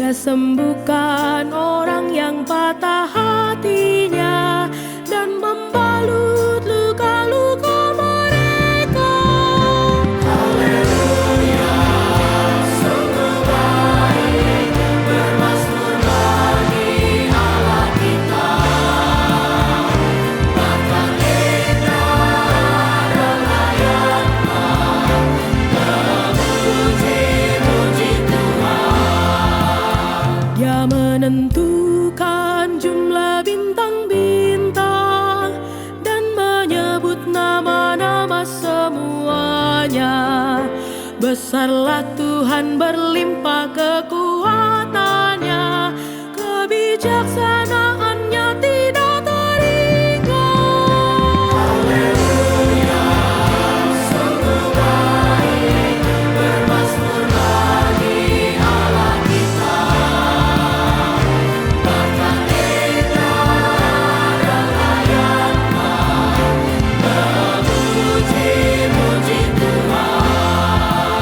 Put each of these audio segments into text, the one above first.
Dia sembuhkan orang yang patah hatinya dan membalut luka-luka mereka. Haleluya, sungguh baik bermazmur bagi Allah kita. Bahkan indah rakyatnya memuji-muji Tuhan. Dia menentukan jumlah bintang-bintang dan menyebut nama-nama semuanya. Besarlah Tuhan, berlimpah kekuatannya, kebijaksanaannya tidak terhingga. Haleluya, sungguh baik bermazmur bagi Allah kita. Bahkan indah rakyatnya memuji-muji Tuhan.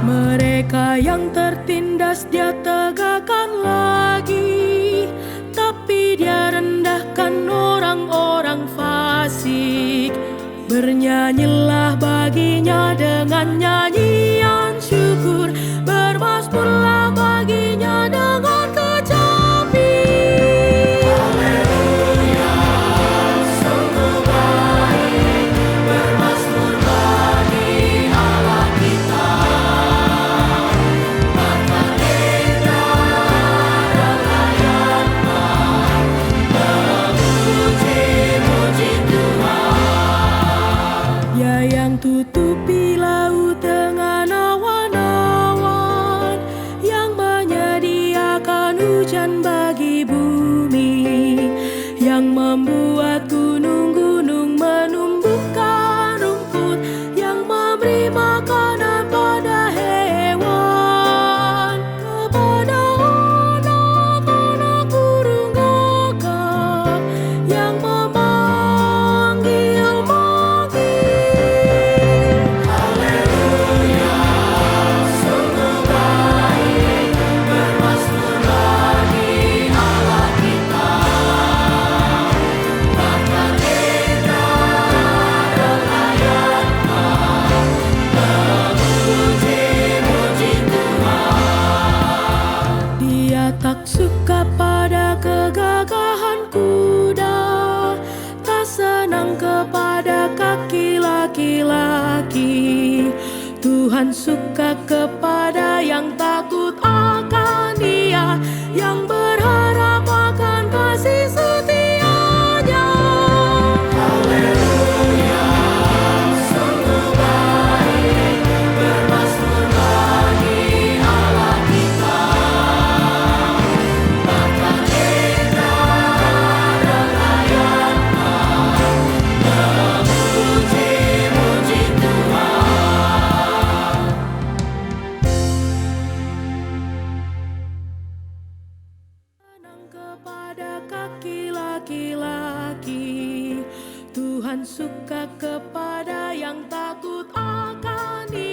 Mereka yang tertindas Dia tegakkan lagi, tapi Dia rendahkan orang-orang fasik. Bernyanyilah baginya dengan nyanyian syukur, bermazmurlah baginya dengan kecapi. Haleluya, sungguh baik bermazmur bagi Allah kita. Bahkan indah rakyatnya memuji-muji Tuhan. Dia yang tutupi laut dengan awan-awan, yang menyediakan hujan bagi bumi, yang membuat gunung-gunung menumbuhkan rumput, yang memberi makanan pada hewan, kepada anak-anak burung gagak, yang memanggil-manggil. Haleluya, sungguh baik bermazmur bagi Allah kita. Bahkan indah rakyatnya memuji-muji Tuhan. Dia tak suka pada kegagahan kuda, tak senang kepada kaki laki-laki. Tuhan suka kepada yang takut akan Dia, yang berharap akan kasih setia-Nya. Haleluya, sungguh baik bermazmur bagi Allah kita. Bahkan indah rakyatnya memuji-muji Tuhan. Senang kepada kaki laki-laki. Tuhan suka kepada yang takut akan Dia.